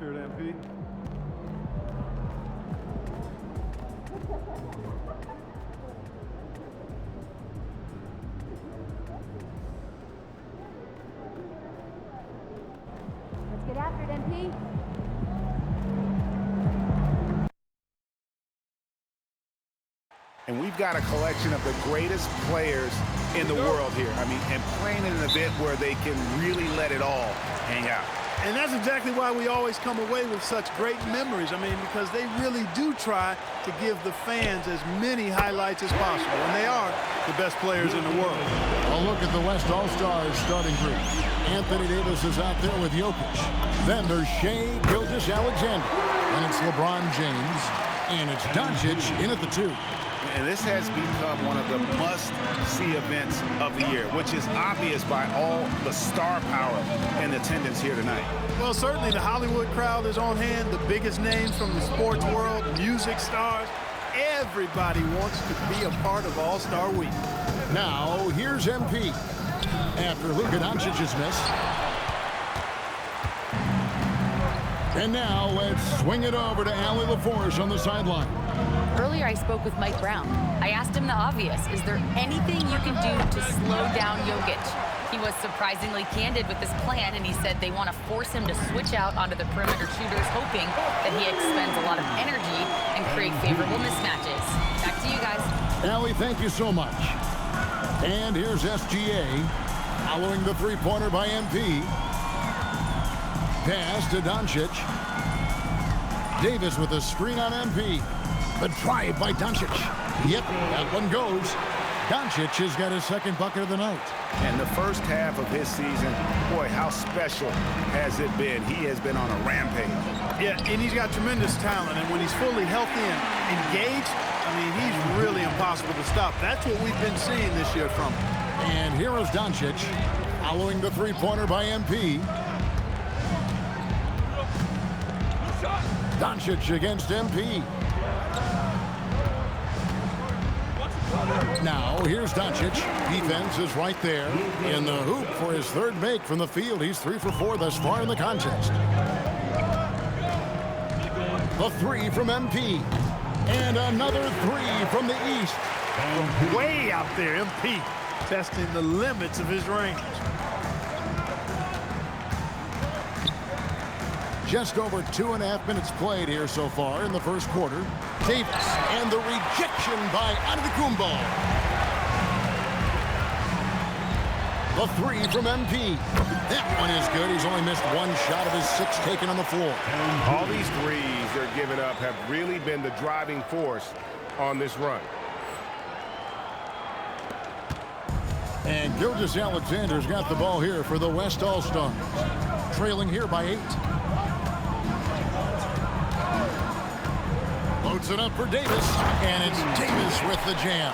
after it, MP. Let's get after it, MP. And we've got a collection of the greatest players in the world here. I mean, and playing in an event where they can really let it all hang out. And that's exactly why we always come away with such great memories. I mean, because they really do try to give the fans as many highlights as possible. And they are the best players in the world. A look at the West All-Stars starting group. Anthony Davis is out there with Jokic. Then there's Shea Gilgeous-Alexander. And it's LeBron James. And it's Doncic in at the 2. And this has become one of the must-see events of the year, which is obvious by all the star power and attendance here tonight. Well, certainly the Hollywood crowd is on hand, the biggest names from the sports world, music stars. Everybody wants to be a part of All-Star Week. Now, here's MP. After Luka Doncic's miss. And now, let's swing it over to Allie LaForce on the sideline. Earlier, I spoke with Mike Brown. I asked him the obvious. Is there anything you can do to slow down Jokic? He was surprisingly candid with his plan, and he said they want to force him to switch out onto the perimeter shooters, hoping that he expends a lot of energy and create favorable mismatches. Back to you guys. Allie, thank you so much. And here's SGA, following the three-pointer by MP. Pass to Doncic. Davis with a screen on MP. The drive by Doncic. Yep, that one goes. Doncic has got his second bucket of the night. And the first half of his season, boy, how special has it been? He has been on a rampage. Yeah, and he's got tremendous talent, and when he's fully healthy and engaged, I mean, he's really impossible to stop. That's what we've been seeing this year from him. And here is Doncic, following the three-pointer by MP. Doncic against MP. Now, here's Doncic. Defense is right there in the hoop for his third make from the field. He's 3 for 4 thus far in the contest. The 3 from MP. And another 3 from the East. From way out there, MP testing the limits of his range. Just over 2.5 minutes played here so far in the first quarter. Davis and the rejection by Antetokounmpo. The 3 from MP. That one is good. He's only missed one shot of his 6 taken on the floor. All these threes they're giving up have really been the driving force on this run. And Gilgeous-Alexander's got the ball here for the West All-Stars. Trailing here by 8. Loads it up for Davis, and it's Davis with the jam.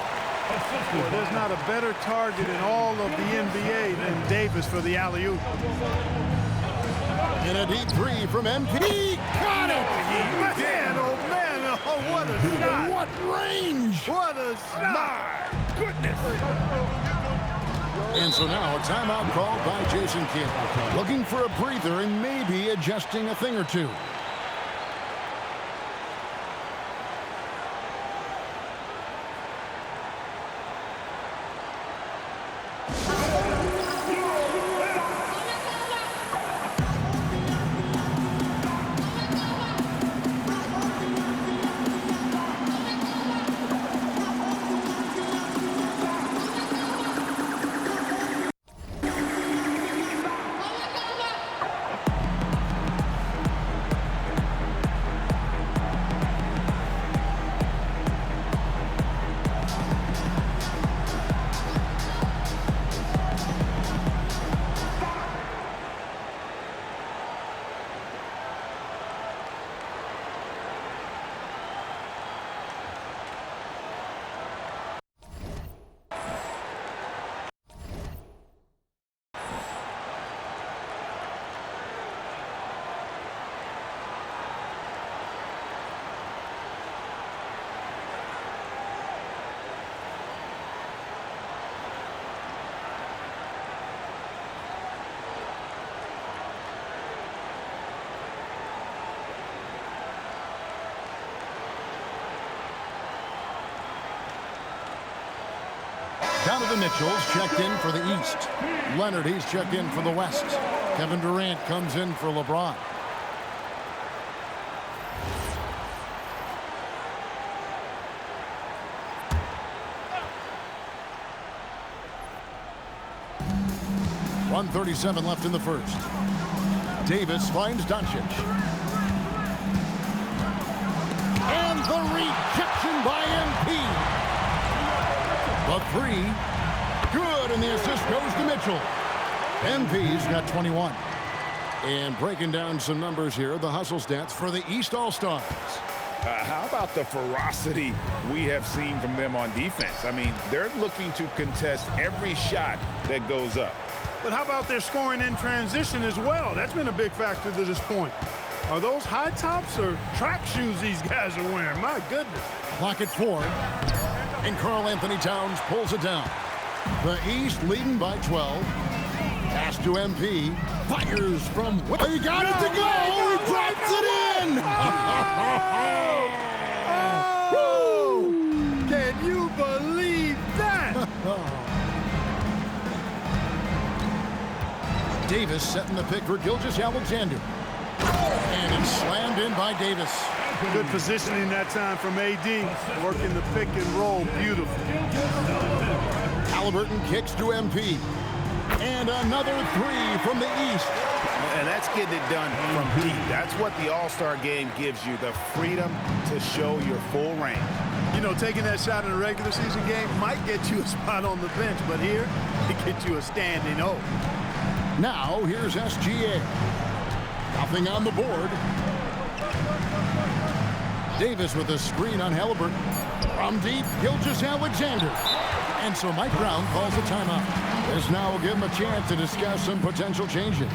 Well, there's not a better target in all of the NBA than Davis for the alley-oop. And a deep 3 from MP. Got it! Man, oh man, oh, what a shot! What range! What a shot! My goodness! And so now a timeout called by Jason Kidd. Looking for a breather and maybe adjusting a thing or two. Donovan Mitchell's checked in for the East. Leonard, he's checked in for the West. Kevin Durant comes in for LeBron. .137 left in the first. Davis finds Doncic. And the rejection by MP. The three. Good, and the assist goes to Mitchell. MP's got 21. And breaking down some numbers here, the hustle stats for the East All-Stars. How about the ferocity we have seen from them on defense? I mean, they're looking to contest every shot that goes up. But how about their scoring in transition as well? That's been a big factor to this point. Are those high tops or track shoes these guys are wearing? My goodness. Clock at 4. And Karl Anthony Towns pulls it down. The East leading by 12. Pass to MP. Fires from... He got it to go! He drops it in! Oh! Can you believe that? Davis setting the pick for Gilgeous-Alexander. And it's slammed in by Davis. Good positioning that time from AD. Working the pick and roll. Beautiful. Halliburton kicks to MP. And another three from the East. And that's getting it done from deep. That's what the All-Star game gives you, the freedom to show your full range. You know, taking that shot in a regular season game might get you a spot on the bench, but here, it gets you a standing O. Now, here's SGA. Nothing on the board. Davis with a screen on Halliburton. From deep, Gilgeous-Alexander. And so Mike Brown calls a timeout. This now will give him a chance to discuss some potential changes.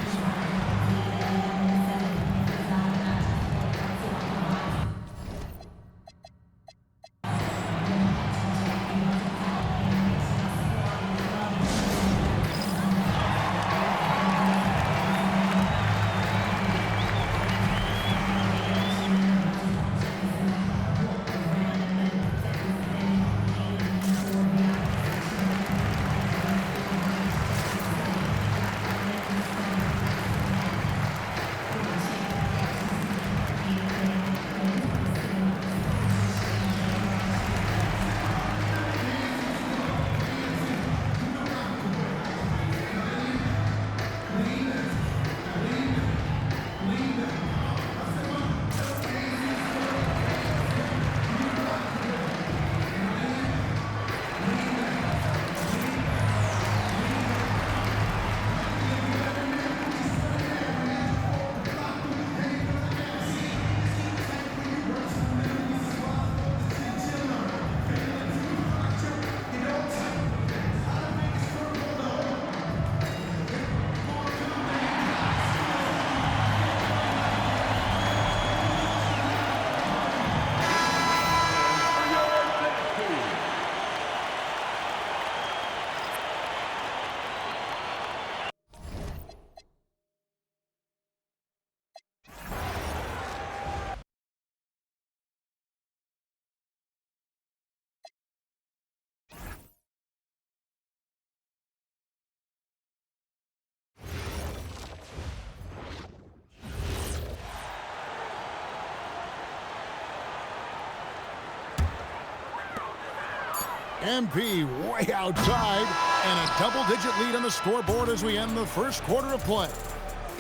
MP way outside, and a double-digit lead on the scoreboard as we end the first quarter of play.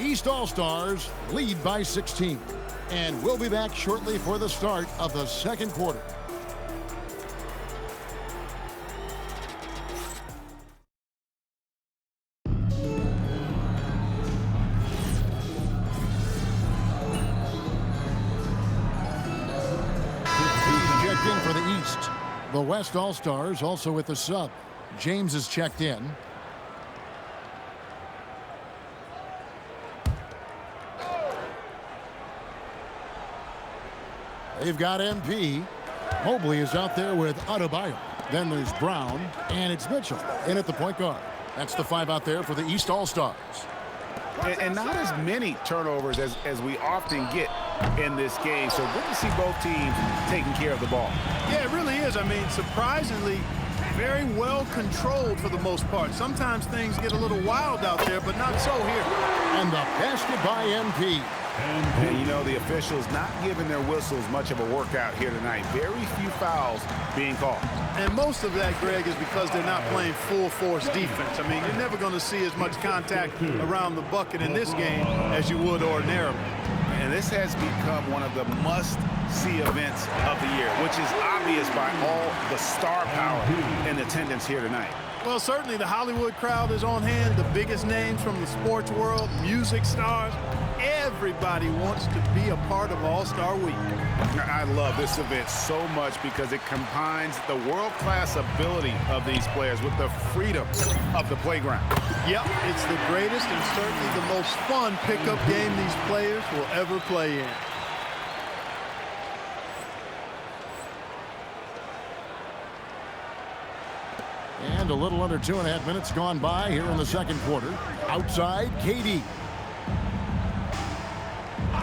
East All-Stars lead by 16. And we'll be back shortly for the start of the second quarter. Checked in for the East. The West All-Stars also with the sub. James is checked in. They've got MP. Mobley is out there with Adebayo. Then there's Brown, and it's Mitchell in at the point guard. That's the five out there for the East All-Stars. And not as many turnovers as we often get in this game. So good to see both teams taking care of the ball. Yeah, it really is. I mean, surprisingly, very well controlled for the most part. Sometimes things get a little wild out there, but not so here. And the basket by MP. And you know, the officials not giving their whistles much of a workout here tonight. Very few fouls being called. And most of that, Greg, is because they're not playing full-force defense. I mean, you're never going to see as much contact around the bucket in this game as you would ordinarily. And this has become one of the must-see events of the year, which is obvious by all the star power in attendance here tonight. Well, certainly the Hollywood crowd is on hand, the biggest names from the sports world, music stars. Everybody wants to be a part of All-Star Week. I love this event so much because it combines the world-class ability of these players with the freedom of the playground. Yep, it's the greatest and certainly the most fun pickup game these players will ever play in. And a little under 2.5 minutes gone by here in the second quarter. Outside, KD.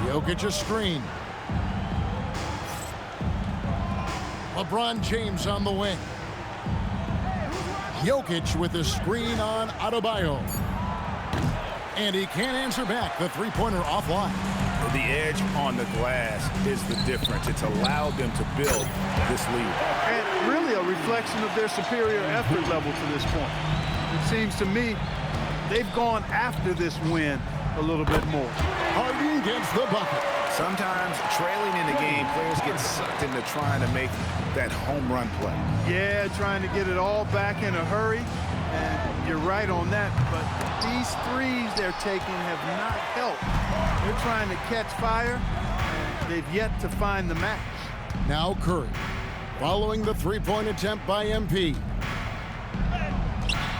Jokic a screen. LeBron James on the wing. Jokic with the screen on Adebayo. And he can't answer back. The three-pointer offline. The edge on the glass is the difference. It's allowed them to build this lead. And really a reflection of their superior effort level to this point. It seems to me they've gone after this win a little bit more. Harden gets the bucket. Sometimes trailing in the game, players get sucked into trying to make that home run play. Yeah, trying to get it all back in a hurry. And you're right on that, but these threes they're taking have not helped. They're trying to catch fire, and they've yet to find the match. Now Curry, following the three-point attempt by MP.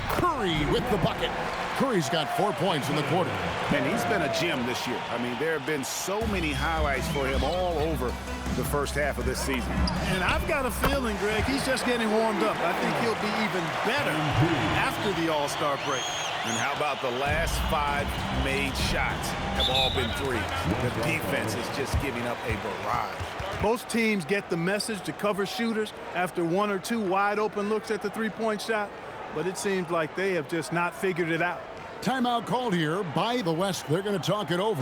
Curry with the bucket. Curry's got 4 points in the quarter. And he's been a gem this year. I mean, there have been so many highlights for him all over the first half of this season. And I've got a feeling, Greg, he's just getting warmed up. I think he'll be even better after the All-Star break. And how about the last 5 made shots have all been threes? The defense is just giving up a barrage. Most teams get the message to cover shooters after 1 or 2 wide-open looks at the three-point shot, but it seems like they have just not figured it out. Timeout called here by the West. They're going to talk it over.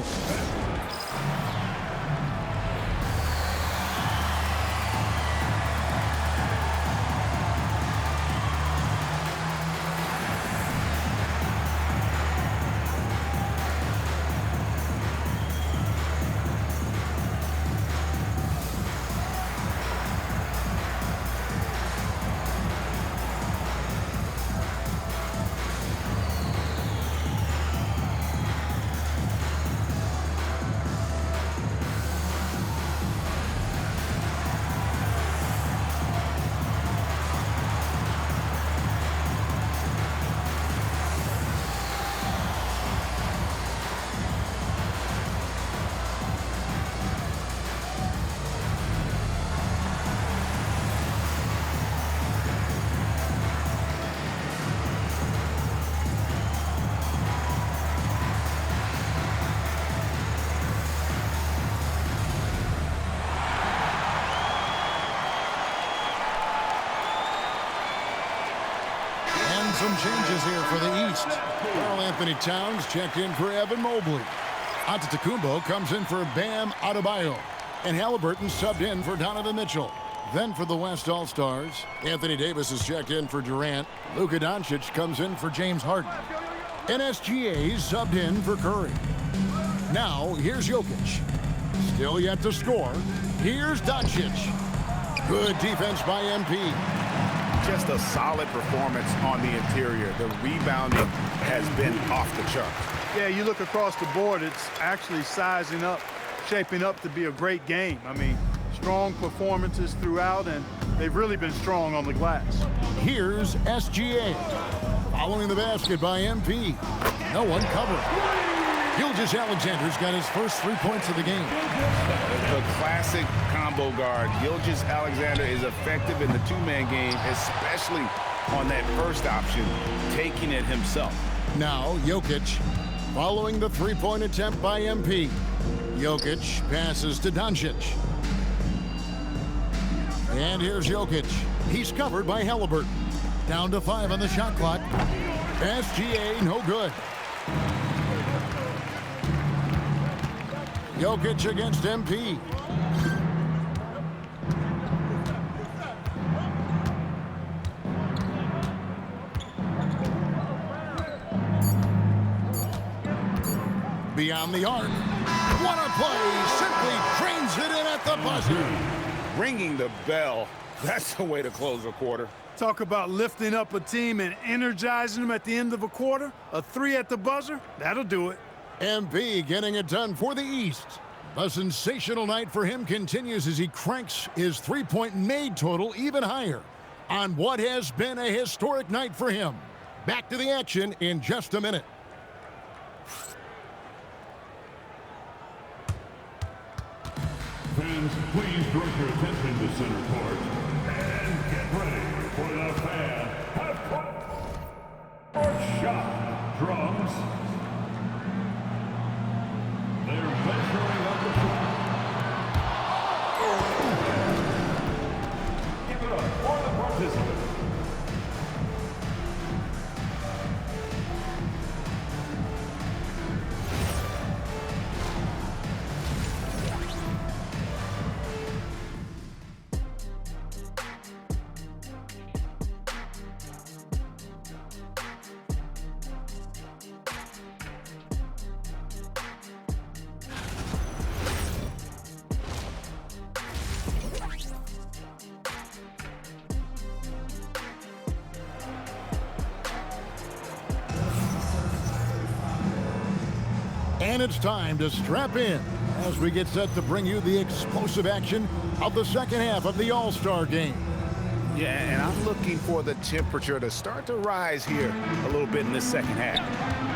Some changes here for the East. Karl Anthony Towns checked in for Evan Mobley. Antetokounmpo comes in for Bam Adebayo. And Halliburton subbed in for Donovan Mitchell. Then for the West All-Stars, Anthony Davis is checked in for Durant. Luka Doncic comes in for James Harden. And SGA subbed in for Curry. Now, here's Jokic. Still yet to score. Here's Doncic. Good defense by MP. Just a solid performance on the interior. The rebounding has been off the charts. Yeah, you look across the board, it's actually sizing up, shaping up to be a great game. I mean, strong performances throughout, and they've really been strong on the glass. Here's SGA. Following the basket by MP. No one covered. Gilgeous-Alexander's got his first 3 points of the game. The classic combo guard. Gilgeous-Alexander is effective in the two-man game, especially on that first option, taking it himself. Now, Jokic, following the three-point attempt by MP. Jokic passes to Doncic. And here's Jokic. He's covered by Halliburton. Down to 5 on the shot clock. SGA, no good. Jokic against MP. Beyond the arc. What a play! Simply drains it in at the buzzer. Ringing the bell. That's the way to close a quarter. Talk about lifting up a team and energizing them at the end of a quarter. A 3 at the buzzer, that'll do it. MP getting it done for the East. A sensational night for him continues as he cranks his three-point made total even higher on what has been a historic night for him. Back to the action in just a minute. Fans, please direct your attention to center court and get ready for the fan half-court or shot drums. They're measuring up the shot. Give it up for the participants. And it's time to strap in as we get set to bring you the explosive action of the second half of the All-Star game. Yeah, and I'm looking for the temperature to start to rise here a little bit in this second half.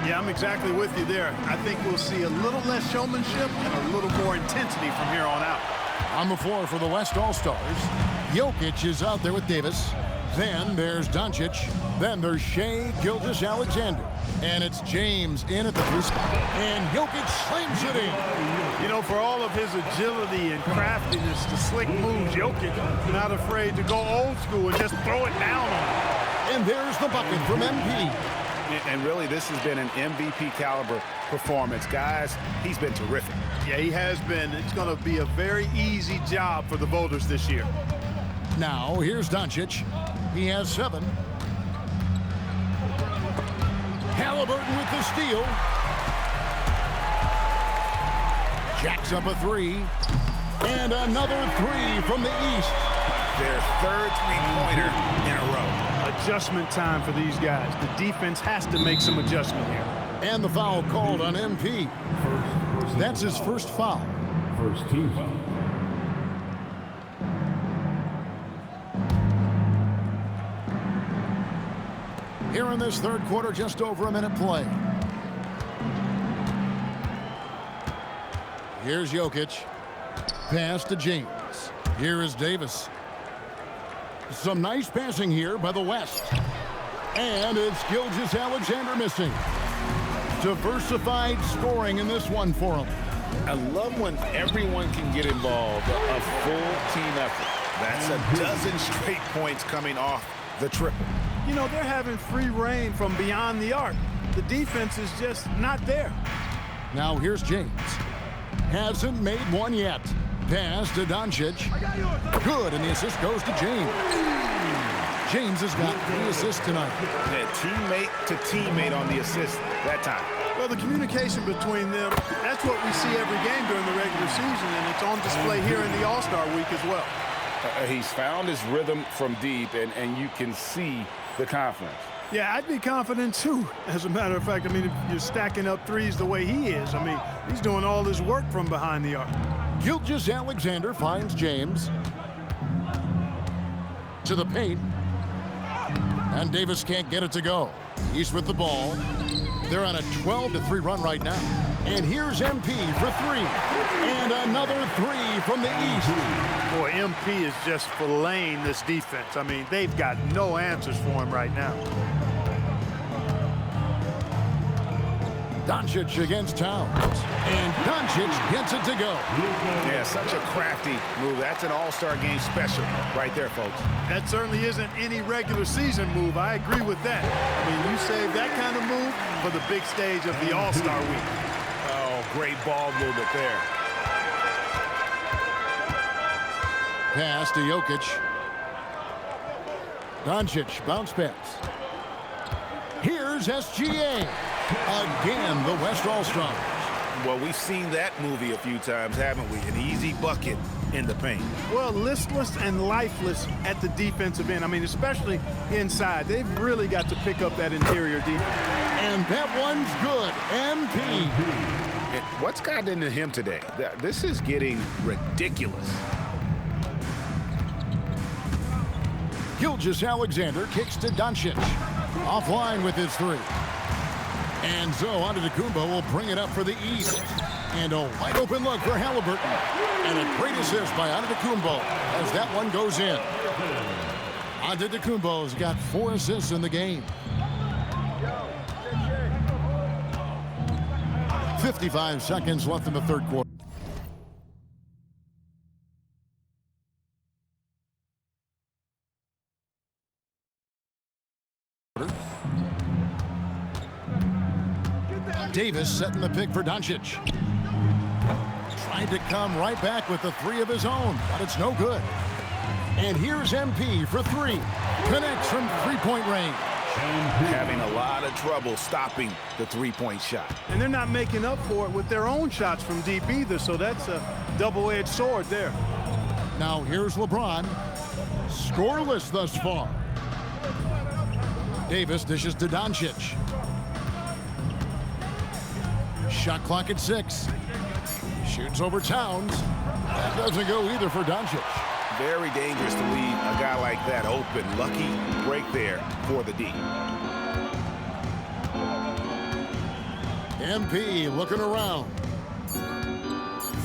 Yeah, I'm exactly with you there. I think we'll see a little less showmanship and a little more intensity from here on out. On the floor for the West All-Stars, Jokic is out there with Davis. Then there's Doncic. Then there's Shai Gilgeous-Alexander. And it's James in at the 3 spot. And Jokic slams it in. You know, for all of his agility and craftiness, the slick moves, Jokic not afraid to go old school and just throw it down on him. And there's the bucket from MP. And really, this has been an MVP caliber performance. Guys, he's been terrific. Yeah, he has been. It's going to be a very easy job for the voters this year. Now, here's Doncic. He has 7. Halliburton with the steal. Jacks up a 3. And another 3 from the East. Their third three-pointer in a row. Adjustment time for these guys. The defense has to make some adjustment here. And the foul called on MP. That's his first foul. First team foul. Here in this third quarter, just over a minute play. Here's Jokic. Pass to James. Here is Davis. Some nice passing here by the West. And it's Gilgeous-Alexander missing. Diversified scoring in this one for him. I love when everyone can get involved. A full team effort. That's a dozen straight points coming off the triple. You know, they're having free reign from beyond the arc. The defense is just not there. Now here's James. Hasn't made one yet. Pass to Doncic. Good, and the assist goes to James. James has got 3 assists tonight. Yeah, teammate to teammate on the assist that time. Well, the communication between them, that's what we see every game during the regular season, and it's on display here in the All-Star week as well. He's found his rhythm from deep, and you can see the confidence. Yeah, I'd be confident too. As a matter of fact, I mean, if you're stacking up threes the way he is, I mean, he's doing all his work from behind the arc. Gilgeous-Alexander finds James. To the paint. And Davis can't get it to go. He's with the ball. They're on a 12-3 run right now. And here's MP for 3. And another 3 from the East. Boy, MP is just filleting this defense. I mean, they've got no answers for him right now. Doncic against Towns. And Doncic gets it to go. Yeah, such a crafty move. That's an all-star game special right there, folks. That certainly isn't any regular season move. I agree with that. I mean, you save that kind of move for the big stage of the All-Star Week. Oh, great ball movement there. Pass to Jokic. Doncic, bounce pass. Here's SGA. Again, the West All-Stars. Well, we've seen that movie a few times, haven't we? An easy bucket in the paint. Well, listless and lifeless at the defensive end. I mean, especially inside. They've really got to pick up that interior defense. And that one's good. MP. And what's gotten into him today? This is getting ridiculous. Gilgeous-Alexander kicks to Doncic. Offline with his three. And so Antetokounmpo will bring it up for the East. And a wide open look for Halliburton. And a great assist by Antetokounmpo as that one goes in. Antetokounmpo's got 4 assists in the game. 55 seconds left in the third quarter. Davis setting the pick for Doncic. Tried to come right back with the three of his own, but it's no good. And here's MP for three. Connects from three-point range. Having a lot of trouble stopping the three-point shot. And they're not making up for it with their own shots from deep either, so that's a double-edged sword there. Now here's LeBron. Scoreless thus far. Davis dishes to Doncic. Shot clock at 6. Shoots over Towns. That doesn't go either for Doncic. Very dangerous to leave a guy like that open. Lucky break there for the D. MP looking around.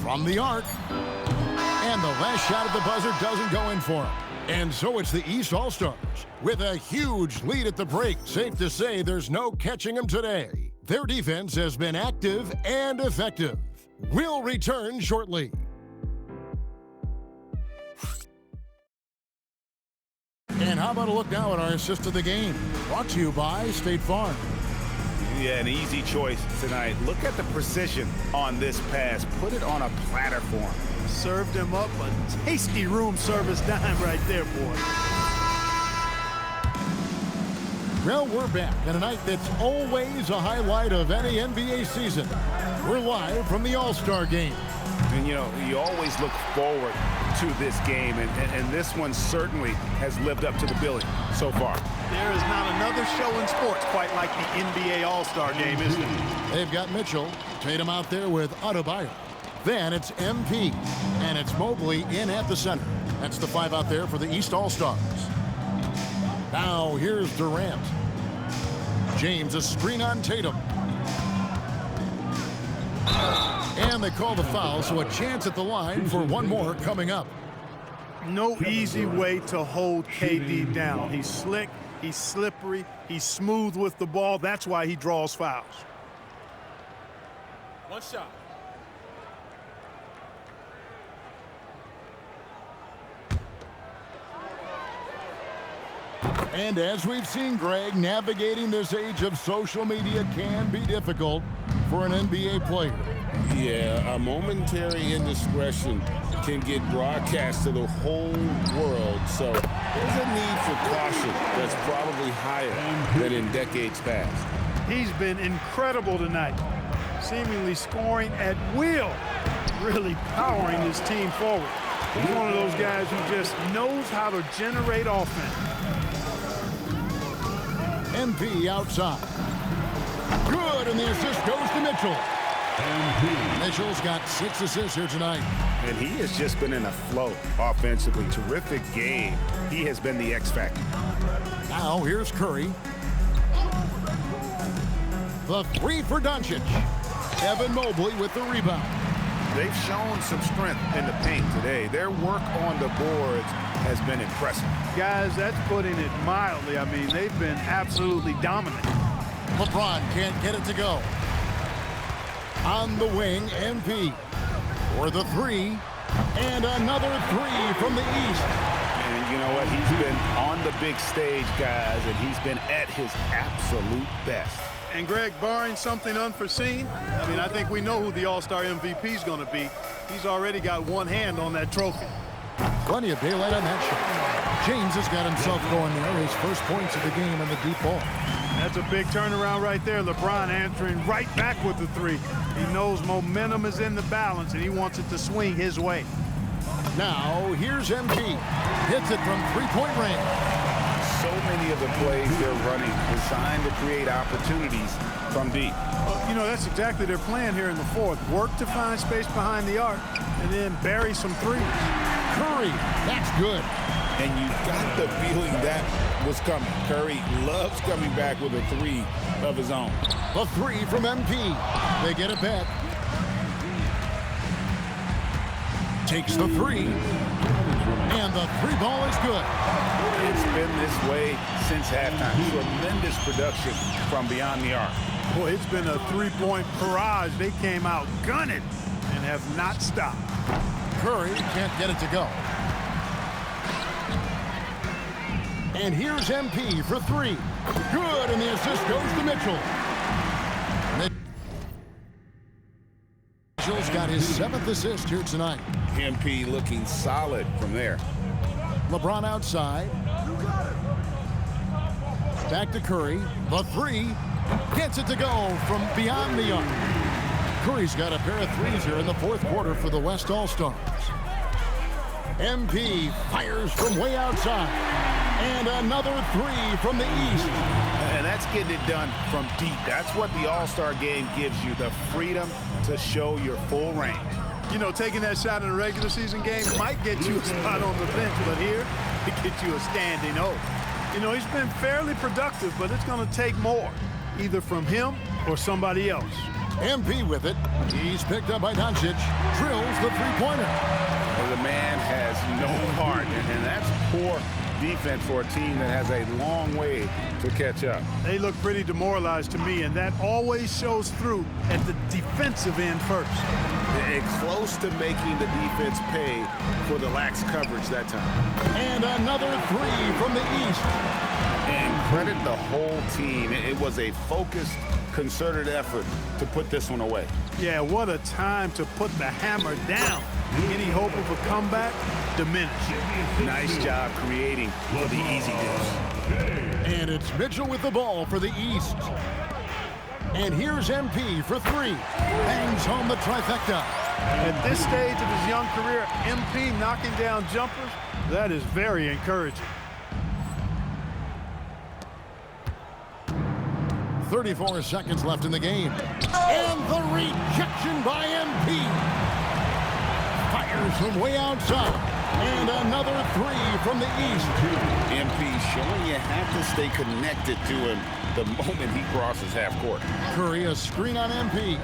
From the arc. And the last shot at the buzzer doesn't go in for him. And so it's the East All-Stars with a huge lead at the break. Safe to say there's no catching them today. Their defense has been active and effective. We'll return shortly. And how about a look now at our assist of the game? Brought to you by State Farm. Yeah, an easy choice tonight. Look at the precision on this pass. Put it on a platter for him. Served him up a tasty room service dime right there, boy. Well, we're back in a night that's always a highlight of any NBA season. We're live from the All-Star Game. And, you know, you always look forward to this game, and this one certainly has lived up to the billing so far. There is not another show in sports quite like the NBA All-Star Game, is there? They've got Mitchell, Tatum out there with Adebayo. Then it's MP, and it's Mobley in at the center. That's the 5 out there for the East All-Stars. Now here's Durant. James a screen on Tatum. And they call the foul, so a chance at the line for one more coming up. No easy way to hold KD down. He's slick, he's slippery, he's smooth with the ball. That's why he draws fouls. One shot. And as we've seen, Greg, navigating this age of social media can be difficult for an NBA player. Yeah, a momentary indiscretion can get broadcast to the whole world, so there's a need for caution that's probably higher than in decades past. He's been incredible tonight, seemingly scoring at will, really powering his team forward. He's one of those guys who just knows how to generate offense. MP outside. Good, and the assist goes to Mitchell. Mitchell's got 6 assists here tonight. And he has just been in a flow offensively. Terrific game. He has been the X factor. Now here's Curry. The 3 for Doncic. Evan Mobley with the rebound. They've shown some strength in the paint today. Their work on the boards has been impressive. Guys, that's putting it mildly. I mean, they've been absolutely dominant. LeBron can't get it to go. On the wing, MP. For the three. And another three from the east. And you know what? He's been on the big stage, guys, and he's been at his absolute best. And Greg, barring something unforeseen, I mean, I think we know who the All-Star MVP is going to be. He's already got one hand on that trophy. Plenty of daylight on that shot. James has got himself going there. His first points of the game in the deep ball. That's a big turnaround right there. LeBron answering right back with the three. He knows momentum is in the balance, and he wants it to swing his way. Now, here's MP. Hits it from three-point range. So many of the plays they're running designed to create opportunities from deep. You know, that's exactly their plan here in the fourth. Work to find space behind the arc, and then bury some threes. Curry, that's good. And you got the feeling that was coming. Curry loves coming back with a three of his own. The three from MP. They get it back. Takes the three. And the three ball is good. It's been this way since halftime. Tremendous production from beyond the arc. Boy, it's been a three-point barrage. They came out gunning and have not stopped. Curry can't get it to go. And here's MP for three. Good, and the assist goes to Mitchell. Mitchell's got his 7th assist here tonight. MP looking solid from there. LeBron outside. Back to Curry. The three. Gets it to go from beyond the arc. Curry's got a pair of threes here in the fourth quarter for the West All-Stars. MP fires from way outside. And another three from the east. And that's getting it done from deep. That's what the All-Star game gives you, the freedom to show your full range. You know, taking that shot in a regular season game might get you a spot on the bench, but here, it gets you a standing O. You know, he's been fairly productive, but it's going to take more, either from him or somebody else. MP with it. He's picked up by Doncic. Drills the three-pointer. The man has no heart, and that's poor defense for a team that has a long way to catch up. They look pretty demoralized to me, and that always shows through at the defensive end first. They're close to making the defense pay for the lax coverage that time. And another three from the east. And credit the whole team. It was a focused, concerted effort to put this one away. Yeah, what a time to put the hammer down. Any hope of a comeback diminished. Nice job creating for the easy deuce. And it's Mitchell with the ball for the East. And here's MP for three. Bangs home the trifecta. At this stage of his young career, MP knocking down jumpers, that is very encouraging. 34 seconds left in the game. And the rejection by MP. Fires from way outside. And another three from the east. MP showing you have to stay connected to him the moment he crosses half court. Curry, a screen on MP.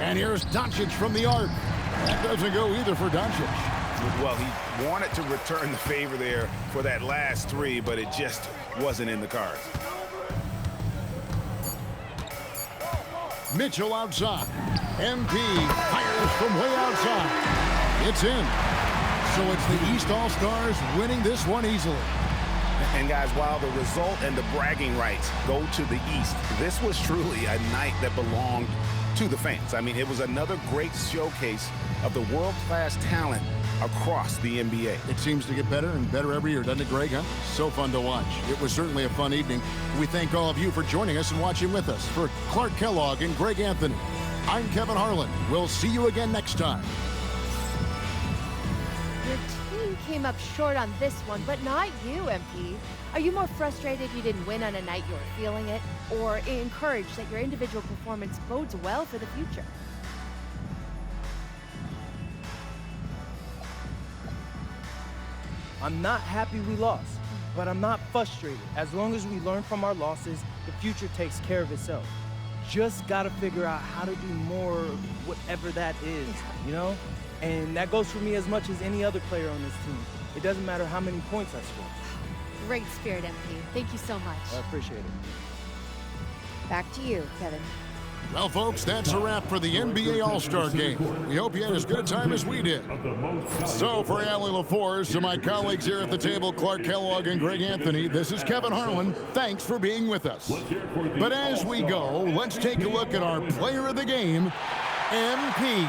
And here's Doncic from the arc. That doesn't go either for Doncic. Well, he wanted to return the favor there for that last three, but it just wasn't in the cards. Mitchell outside. MP fires from way outside. It's in. So it's the East All-Stars winning this one easily. And guys, while the result and the bragging rights go to the East, this was truly a night that belonged to the fans. I mean, it was another great showcase of the world-class talent across the NBA. It seems to get better and better every year, doesn't it, Greg? Huh? So fun to watch. It was certainly a fun evening. We thank all of you for joining us and watching with us. For Clark Kellogg and Greg Anthony, I'm Kevin Harlan. We'll see you again next time. Your team came up short on this one, but not you, MP. Are you more frustrated you didn't win on a night you were feeling it, or encouraged that your individual performance bodes well for the future? I'm not happy we lost, but I'm not frustrated. As long as we learn from our losses, the future takes care of itself. Just gotta figure out how to do more of whatever that is, you know? And that goes for me as much as any other player on this team. It doesn't matter how many points I score. Great spirit, MP. Thank you so much. I appreciate it. Back to you, Kevin. Well, folks, that's a wrap for the NBA All-Star Game. We hope you had as good a time as we did. So, for Allie LaForce and my colleagues here at the table, Clark Kellogg and Greg Anthony, this is Kevin Harlan. Thanks for being with us. But as we go, let's take a look at our player of the game, MP.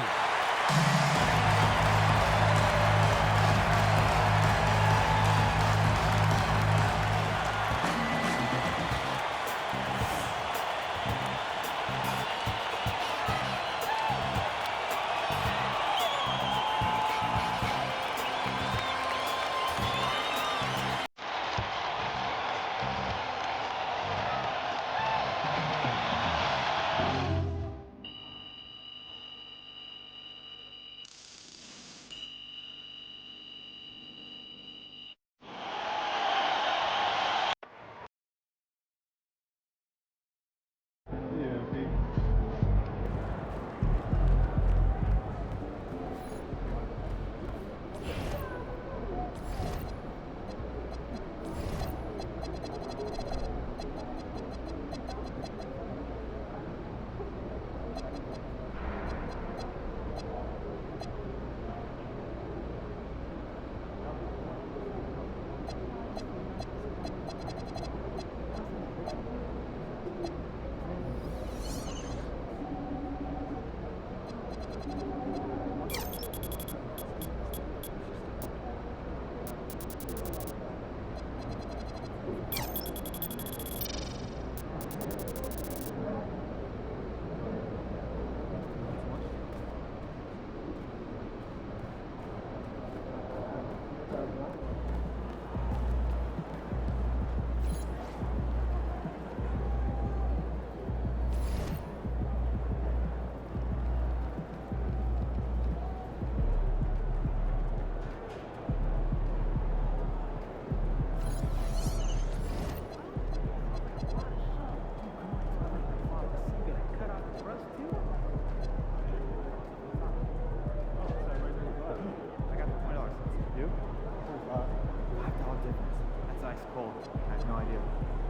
$5 difference. That's ice cold. I have no idea.